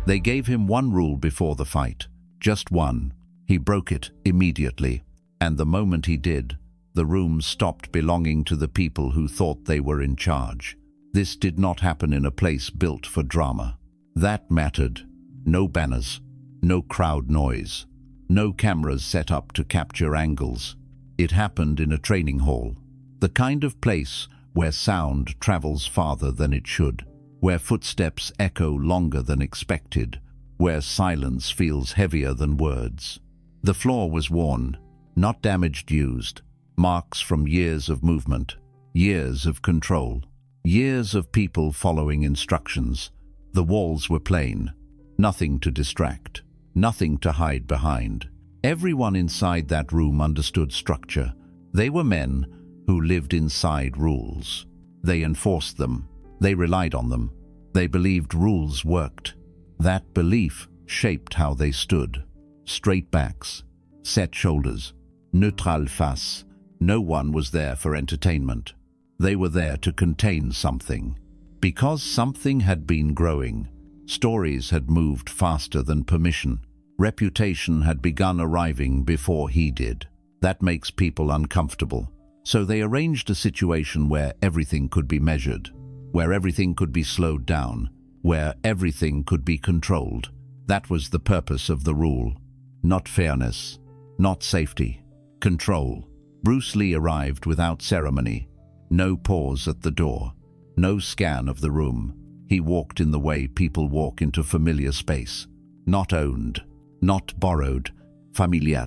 They gave him one rule before the fight, just one. He broke it immediately, and the moment he did, the room stopped belonging to the people who thought they were in charge. This did not happen in a place built for drama. That mattered. No banners, no crowd noise, no cameras set up to capture angles. It happened in a training hall, the kind of place where sound travels farther than it should, where footsteps echo longer than expected, where silence feels heavier than words. The floor was worn, not damaged used, marks from years of movement, years of control, years of people following instructions. The walls were plain, nothing to distract, nothing to hide behind. Everyone inside that room understood structure. They were men who lived inside rules. They enforced them. They relied on them. They believed rules worked. That belief shaped how they stood. Straight backs, set shoulders, neutral face. No one was there for entertainment. They were there to contain something. Because something had been growing. Stories had moved faster than permission. Reputation had begun arriving before he did. That makes people uncomfortable. So they arranged a situation where everything could be measured, where everything could be slowed down, where everything could be controlled. That was the purpose of the rule. Not fairness, not safety, control. Bruce Lee arrived without ceremony. No pause at the door, no scan of the room. He walked in the way people walk into familiar space. Not owned, not borrowed, familiar.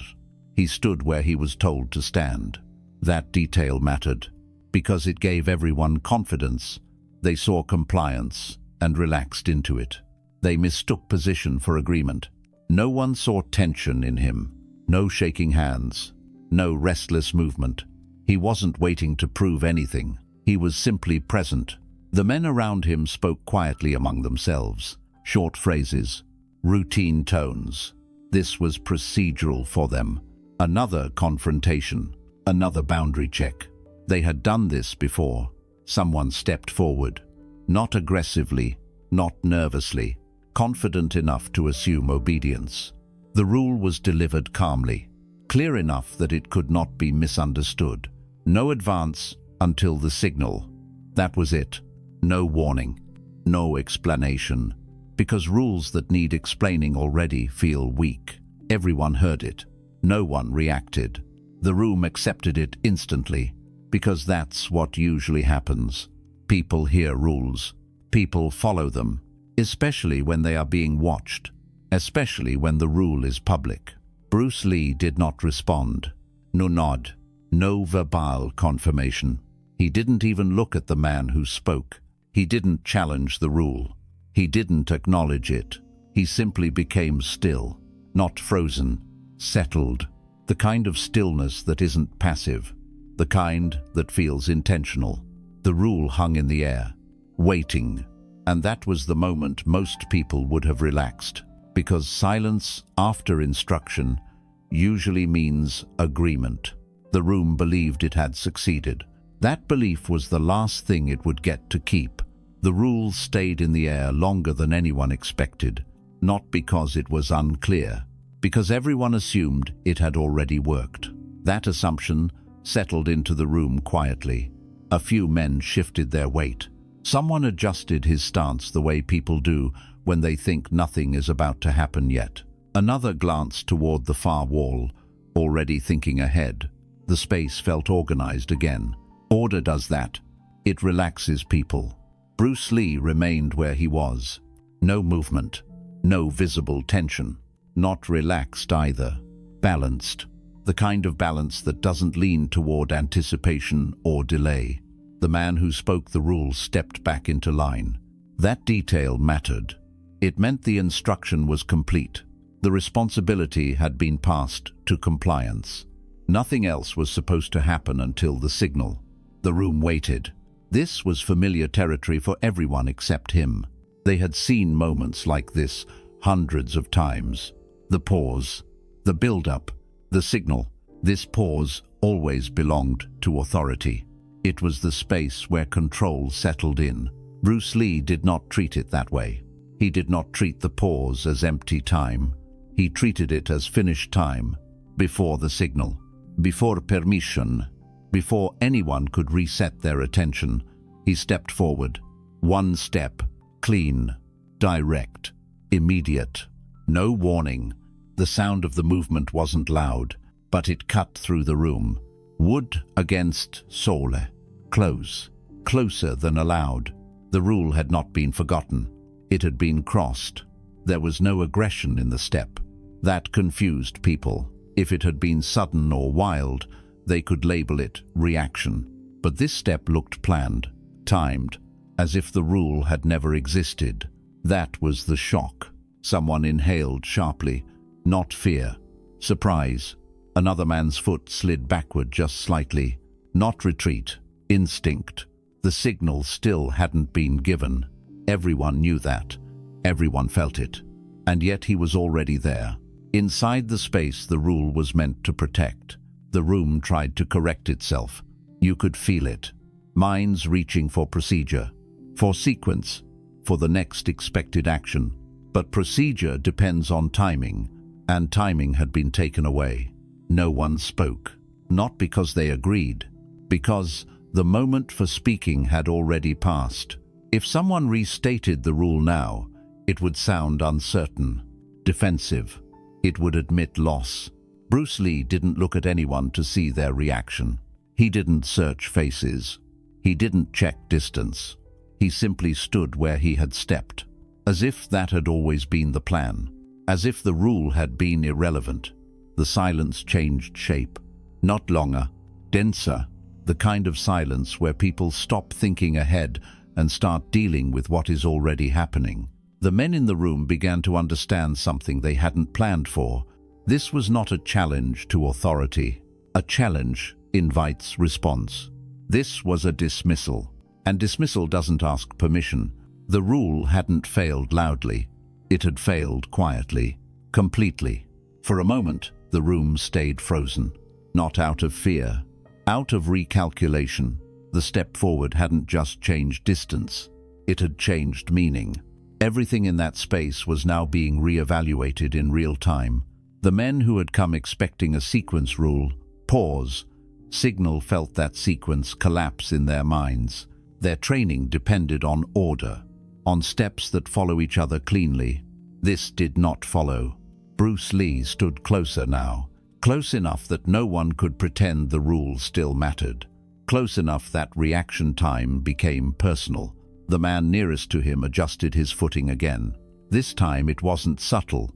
He stood where he was told to stand. That detail mattered, because it gave everyone confidence. They saw compliance and relaxed into it. They mistook position for agreement. No one saw tension in him. No shaking hands, no restless movement. He wasn't waiting to prove anything. He was simply present. The men around him spoke quietly among themselves. Short phrases, routine tones. This was procedural for them. Another confrontation, another boundary check. They had done this before. Someone stepped forward. Not aggressively, not nervously, confident enough to assume obedience. The rule was delivered calmly, clear enough that it could not be misunderstood. No advance until the signal. That was it. No warning, no explanation, because rules that need explaining already feel weak. Everyone heard it. No one reacted. The room accepted it instantly, because that's what usually happens. People hear rules. People follow them, especially when they are being watched, especially when the rule is public. Bruce Lee did not respond. No nod, no verbal confirmation. He didn't even look at the man who spoke. He didn't challenge the rule. He didn't acknowledge it. He simply became still, not frozen, settled. The kind of stillness that isn't passive, the kind that feels intentional. The rule hung in the air, waiting, and that was the moment most people would have relaxed, because silence after instruction usually means agreement. The room believed it had succeeded. That belief was the last thing it would get to keep. The rule stayed in the air longer than anyone expected, not because it was unclear, because everyone assumed it had already worked. That assumption settled into the room quietly. A few men shifted their weight. Someone adjusted his stance the way people do when they think nothing is about to happen yet. Another glanced toward the far wall, already thinking ahead. The space felt organized again. Order does that. It relaxes people. Bruce Lee remained where he was. No movement, no visible tension. Not relaxed either. Balanced. The kind of balance that doesn't lean toward anticipation or delay. The man who spoke the rules stepped back into line. That detail mattered. It meant the instruction was complete. The responsibility had been passed to compliance. Nothing else was supposed to happen until the signal. The room waited. This was familiar territory for everyone except him. They had seen moments like this hundreds of times. The pause, the build-up, the signal. This pause always belonged to authority. It was the space where control settled in. Bruce Lee did not treat it that way. He did not treat the pause as empty time. He treated it as finished time, before the signal, before permission, before anyone could reset their attention. He stepped forward. One step, clean, direct, immediate. No warning. The sound of the movement wasn't loud, but it cut through the room. Wood against sole. Close. Closer than allowed. The rule had not been forgotten. It had been crossed. There was no aggression in the step. That confused people. If it had been sudden or wild, they could label it reaction. But this step looked planned, timed, as if the rule had never existed. That was the shock. Someone inhaled sharply. Not fear. Surprise. Another man's foot slid backward just slightly. Not retreat. Instinct. The signal still hadn't been given. Everyone knew that. Everyone felt it. And yet he was already there. Inside the space the rule was meant to protect. The room tried to correct itself. You could feel it. Minds reaching for procedure, for sequence, for the next expected action. But procedure depends on timing, and timing had been taken away. No one spoke. Not because they agreed, because the moment for speaking had already passed. If someone restated the rule now, it would sound uncertain, defensive. It would admit loss. Bruce Lee didn't look at anyone to see their reaction. He didn't search faces. He didn't check distance. He simply stood where he had stepped, as if that had always been the plan, as if the rule had been irrelevant. The silence changed shape. Not longer, denser, the kind of silence where people stop thinking ahead and start dealing with what is already happening. The men in the room began to understand something they hadn't planned for. This was not a challenge to authority. A challenge invites response. This was a dismissal, and dismissal doesn't ask permission. The rule hadn't failed loudly. It had failed quietly, completely. For a moment, the room stayed frozen. Not out of fear, out of recalculation. The step forward hadn't just changed distance. It had changed meaning. Everything in that space was now being re-evaluated in real time. The men who had come expecting a sequence rule, pause, signal felt that sequence collapse in their minds. Their training depended on order, on steps that follow each other cleanly. This did not follow. Bruce Lee stood closer now, close enough that no one could pretend the rule still mattered, close enough that reaction time became personal. The man nearest to him adjusted his footing again. This time it wasn't subtle.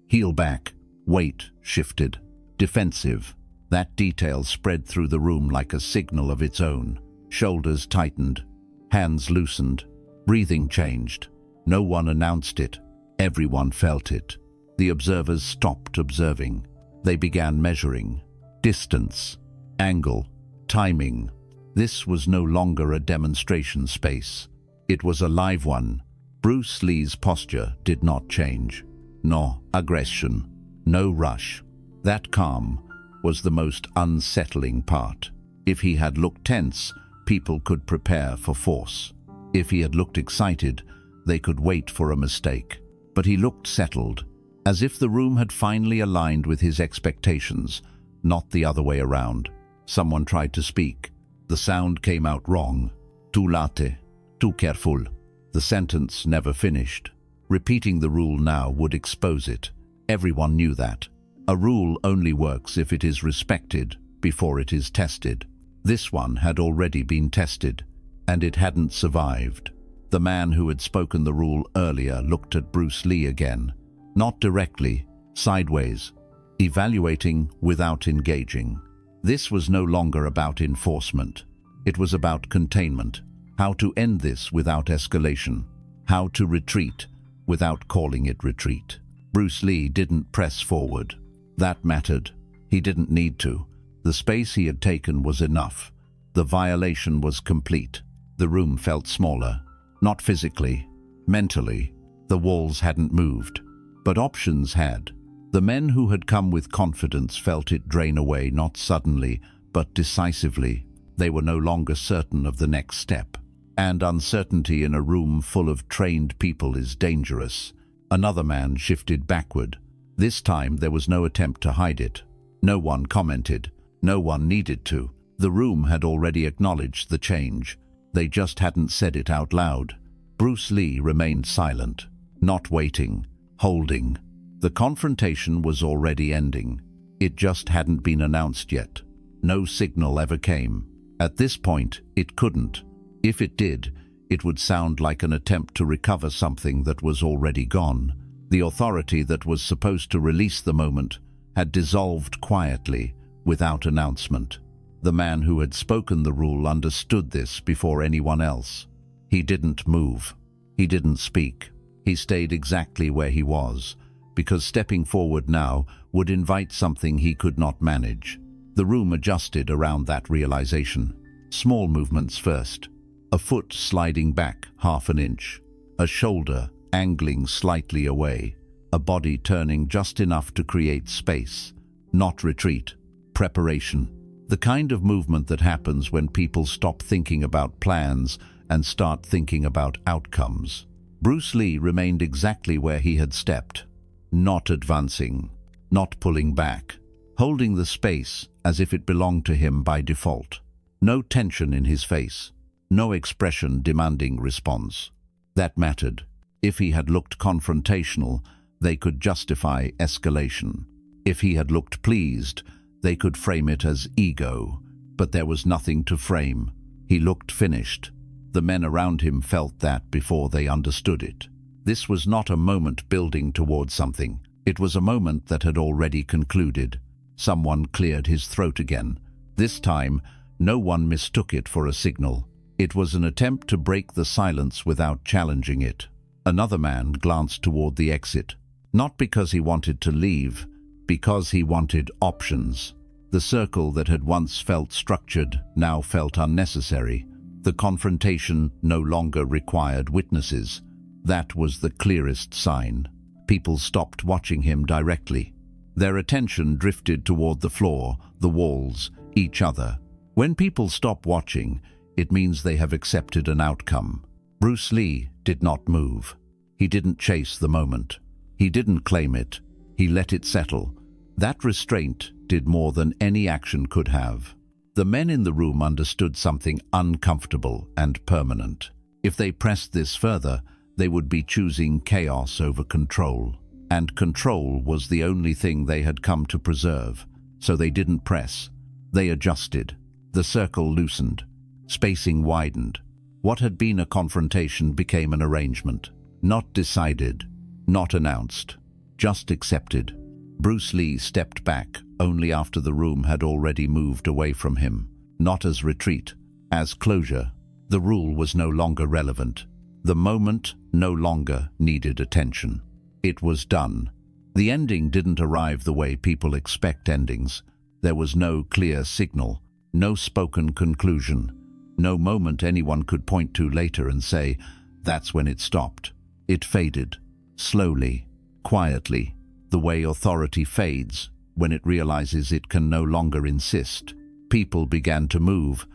Heel back, weight shifted, defensive. That detail spread through the room like a signal of its own. Shoulders tightened, hands loosened, breathing changed. No one announced it. Everyone felt it. The observers stopped observing. They began measuring. Distance, angle, timing. This was no longer a demonstration space. It was a live one. Bruce Lee's posture did not change. No aggression, no rush. That calm was the most unsettling part. If he had looked tense, people could prepare for force. If he had looked excited, they could wait for a mistake. But he looked settled, as if the room had finally aligned with his expectations, not the other way around. Someone tried to speak. The sound came out wrong. Too late. Too careful. The sentence never finished. Repeating the rule now would expose it. Everyone knew that. A rule only works if it is respected before it is tested. This one had already been tested, and it hadn't survived. The man who had spoken the rule earlier looked at Bruce Lee again. Not directly, sideways, evaluating without engaging. This was no longer about enforcement. It was about containment. How to end this without escalation. How to retreat without calling it retreat. Bruce Lee didn't press forward. That mattered. He didn't need to. The space he had taken was enough. The violation was complete. The room felt smaller. Not physically, mentally. The walls hadn't moved, but options had. The men who had come with confidence felt it drain away, not suddenly, but decisively. They were no longer certain of the next step. And uncertainty in a room full of trained people is dangerous. Another man shifted backward. This time there was no attempt to hide it. No one commented. No one needed to. The room had already acknowledged the change. They just hadn't said it out loud. Bruce Lee remained silent, not waiting, holding. The confrontation was already ending. It just hadn't been announced yet. No signal ever came. At this point, it couldn't. If it did, it would sound like an attempt to recover something that was already gone. The authority that was supposed to release the moment had dissolved quietly, without announcement. The man who had spoken the rule understood this before anyone else. He didn't move. He didn't speak. He stayed exactly where he was, because stepping forward now would invite something he could not manage. The room adjusted around that realization. Small movements first. A foot sliding back half an inch. A shoulder angling slightly away. A body turning just enough to create space. Not retreat. Preparation. The kind of movement that happens when people stop thinking about plans and start thinking about outcomes. Bruce Lee remained exactly where he had stepped. Not advancing. Not pulling back. Holding the space as if it belonged to him by default. No tension in his face. No expression demanding response. That mattered. If he had looked confrontational, they could justify escalation. If he had looked pleased, they could frame it as ego. But there was nothing to frame. He looked finished. The men around him felt that before they understood it. This was not a moment building towards something. It was a moment that had already concluded. Someone cleared his throat again. This time, no one mistook it for a signal. It was an attempt to break the silence without challenging it. Another man glanced toward the exit. Not because he wanted to leave, because he wanted options. The circle that had once felt structured now felt unnecessary. The confrontation no longer required witnesses. That was the clearest sign. People stopped watching him directly. Their attention drifted toward the floor, the walls, each other. When people stop watching, it means they have accepted an outcome. Bruce Lee did not move. He didn't chase the moment. He didn't claim it. He let it settle. That restraint did more than any action could have. The men in the room understood something uncomfortable and permanent. If they pressed this further, they would be choosing chaos over control. And control was the only thing they had come to preserve. So they didn't press. They adjusted. The circle loosened. Spacing widened. What had been a confrontation became an arrangement. Not decided. Not announced. Just accepted. Bruce Lee stepped back only after the room had already moved away from him. Not as retreat, as closure. The rule was no longer relevant. The moment no longer needed attention. It was done. The ending didn't arrive the way people expect endings. There was no clear signal, no spoken conclusion, no moment anyone could point to later and say, that's when it stopped. It faded, slowly, quietly, the way authority fades when it realizes it can no longer insist. People began to move,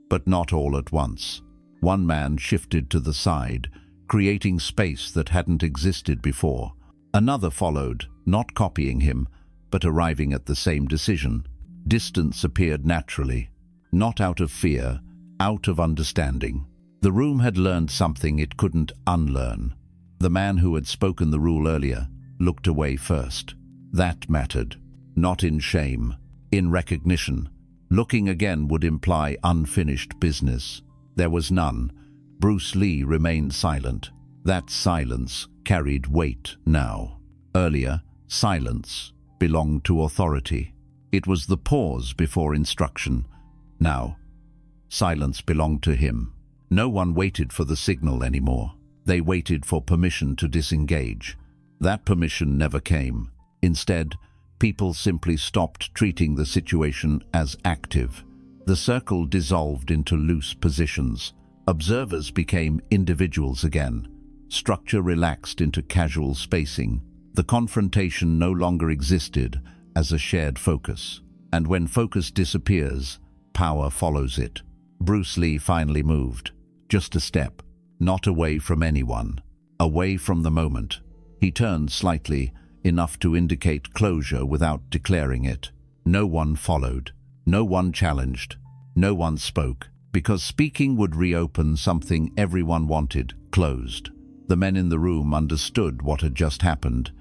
but not all at once. One man shifted to the side, creating space that hadn't existed before. Another followed, not copying him, but arriving at the same decision. Distance appeared naturally, not out of fear, out of understanding. The room had learned something it couldn't unlearn. The man who had spoken the rule earlier looked away first. That mattered. Not in shame, in recognition. Looking again would imply unfinished business. There was none. Bruce Lee remained silent. That silence carried weight now. Earlier, silence belonged to authority. It was the pause before instruction. Now, silence belonged to him. No one waited for the signal anymore. They waited for permission to disengage. That permission never came. Instead, people simply stopped treating the situation as active. The circle dissolved into loose positions. Observers became individuals again. Structure relaxed into casual spacing. The confrontation no longer existed as a shared focus. And when focus disappears, power follows it. Bruce Lee finally moved. just a step, not away from anyone, away from the moment. He turned slightly, enough to indicate closure without declaring it. No one followed, no one challenged, no one spoke, because speaking would reopen something everyone wanted closed. The men in the room understood what had just happened,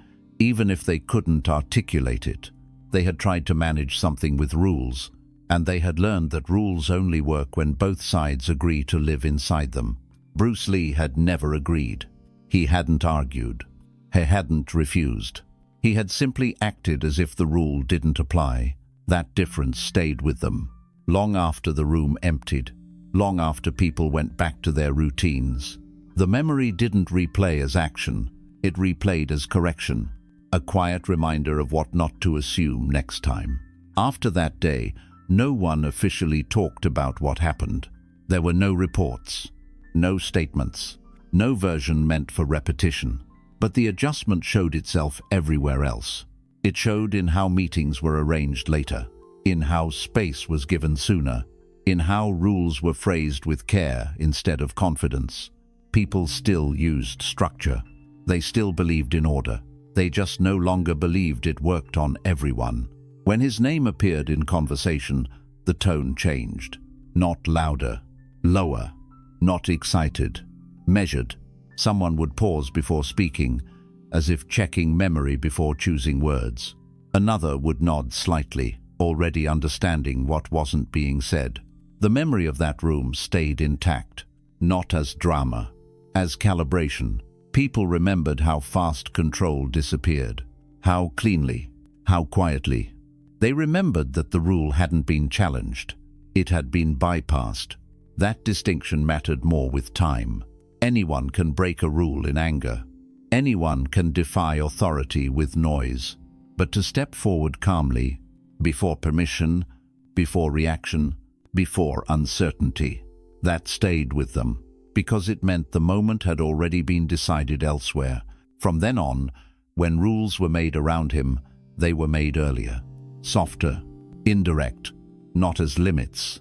even if they couldn't articulate it. They had tried to manage something with rules, and they had learned that rules only work when both sides agree to live inside them. Bruce Lee had never agreed. He hadn't argued. He hadn't refused. He had simply acted as if the rule didn't apply. That difference stayed with them, long after the room emptied, long after people went back to their routines. The memory didn't replay as action, it replayed as correction, a quiet reminder of what not to assume next time. After that day, no one officially talked about what happened. There were no reports, no statements, no version meant for repetition. But the adjustment showed itself everywhere else. It showed in how meetings were arranged later, in how space was given sooner, in how rules were phrased with care instead of confidence. People still used structure. They still believed in order. They just no longer believed it worked on everyone. When his name appeared in conversation, the tone changed. Not louder, lower, not excited, measured. Someone would pause before speaking, as if checking memory before choosing words. Another would nod slightly, already understanding what wasn't being said. The memory of that room stayed intact, not as drama, as calibration. People remembered how fast control disappeared, how cleanly, how quietly. They remembered that the rule hadn't been challenged. It had been bypassed. That distinction mattered more with time. Anyone can break a rule in anger. Anyone can defy authority with noise. But to step forward calmly, before permission, before reaction, before uncertainty, that stayed with them, because it meant the moment had already been decided elsewhere. From then on, when rules were made around him, they were made earlier, softer, indirect, not as limits,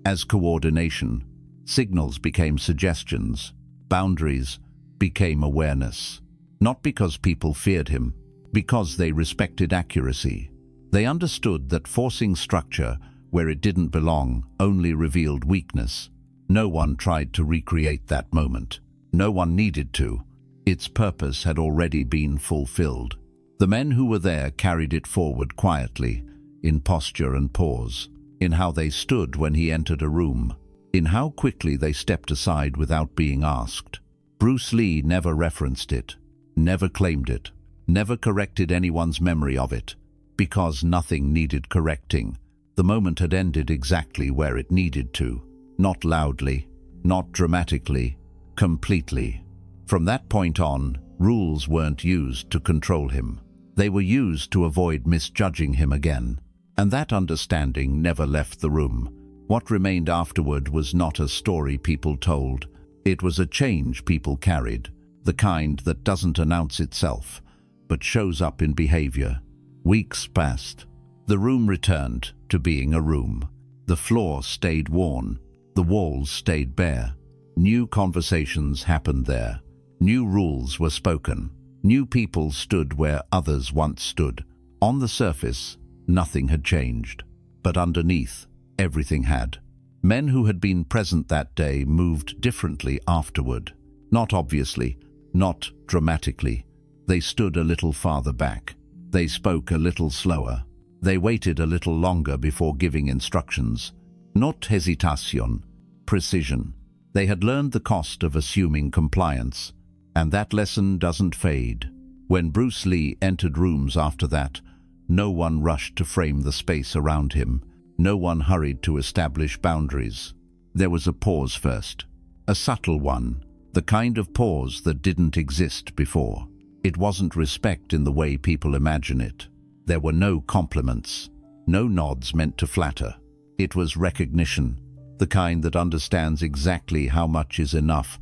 as coordination. Signals became suggestions. Boundaries became awareness. Not because people feared him, because they respected accuracy. They understood that forcing structure where it didn't belong only revealed weakness. No one tried to recreate that moment. No one needed to. Its purpose had already been fulfilled. The men who were there carried it forward quietly, in posture and pause, in how they stood when he entered a room, in how quickly they stepped aside without being asked. Bruce Lee never referenced it, never claimed it, never corrected anyone's memory of it, because nothing needed correcting. The moment had ended exactly where it needed to, not loudly, not dramatically, completely. From that point on, rules weren't used to control him. They were used to avoid misjudging him again. And that understanding never left the room. What remained afterward was not a story people told. It was a change people carried, the kind that doesn't announce itself, but shows up in behavior. Weeks passed. The room returned to being a room. The floor stayed worn. The walls stayed bare. New conversations happened there. New rules were spoken. New people stood where others once stood. On the surface, nothing had changed, but underneath, everything had. Men who had been present that day moved differently afterward. Not obviously, not dramatically. They stood a little farther back. They spoke a little slower. They waited a little longer before giving instructions. Not hesitation, precision. They had learned the cost of assuming compliance, and that lesson doesn't fade. When Bruce Lee entered rooms after that, no one rushed to frame the space around him. No one hurried to establish boundaries. There was a pause first, a subtle one, the kind of pause that didn't exist before. It wasn't respect in the way people imagine it. There were no compliments, no nods meant to flatter. It was recognition, the kind that understands exactly how much is enough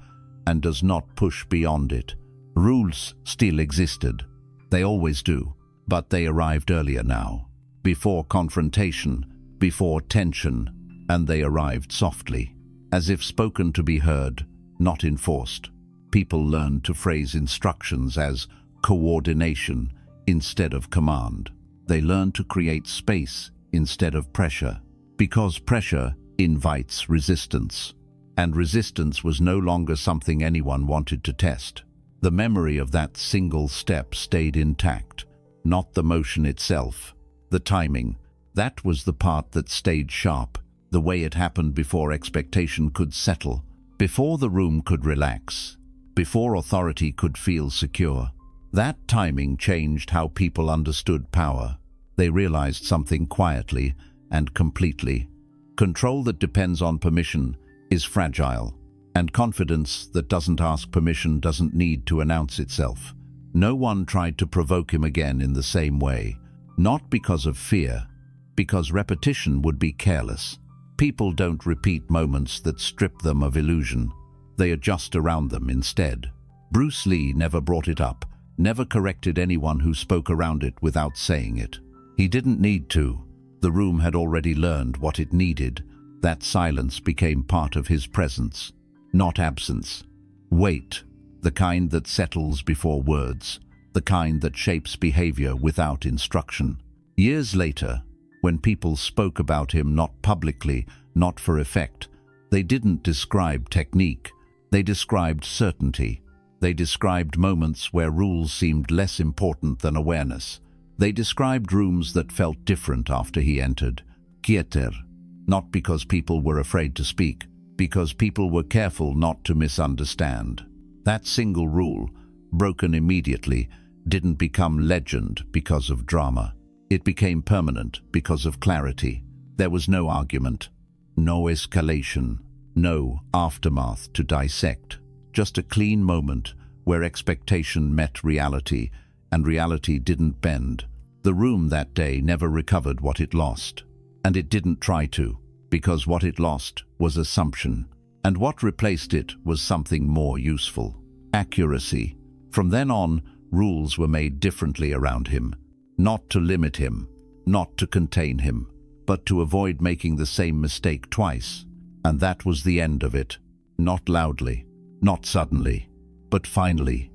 and does not push beyond it. Rules still existed. They always do, but they arrived earlier now, before confrontation, before tension, and they arrived softly, as if spoken to be heard, not enforced. People learned to phrase instructions as coordination instead of command. They learned to create space instead of pressure, because pressure invites resistance, and resistance was no longer something anyone wanted to test. The memory of that single step stayed intact, not the motion itself. The timing, that was the part that stayed sharp, the way it happened before expectation could settle, before the room could relax, before authority could feel secure. That timing changed how people understood power. They realized something quietly and completely. Control that depends on permission is fragile, and confidence that doesn't ask permission doesn't need to announce itself. No one tried to provoke him again in the same way, not because of fear, because repetition would be careless. People don't repeat moments that strip them of illusion. They adjust around them instead. Bruce Lee never brought it up, never corrected anyone who spoke around it without saying it. He didn't need to. The room had already learned what it needed. That silence became part of his presence, not absence. Weight, the kind that settles before words, the kind that shapes behavior without instruction. Years later, when people spoke about him not publicly, not for effect, they didn't describe technique, they described certainty. They described moments where rules seemed less important than awareness. They described rooms that felt different after he entered. Quieter, not because people were afraid to speak, because people were careful not to misunderstand. That single rule, broken immediately, didn't become legend because of drama. It became permanent because of clarity. There was no argument, no escalation, no aftermath to dissect. Just a clean moment where expectation met reality, and reality didn't bend. The room that day never recovered what it lost. And it didn't try to, because what it lost was assumption. And what replaced it was something more useful: accuracy. From then on, rules were made differently around him. Not to limit him, not to contain him, but to avoid making the same mistake twice. And that was the end of it. Not loudly, not suddenly, but finally.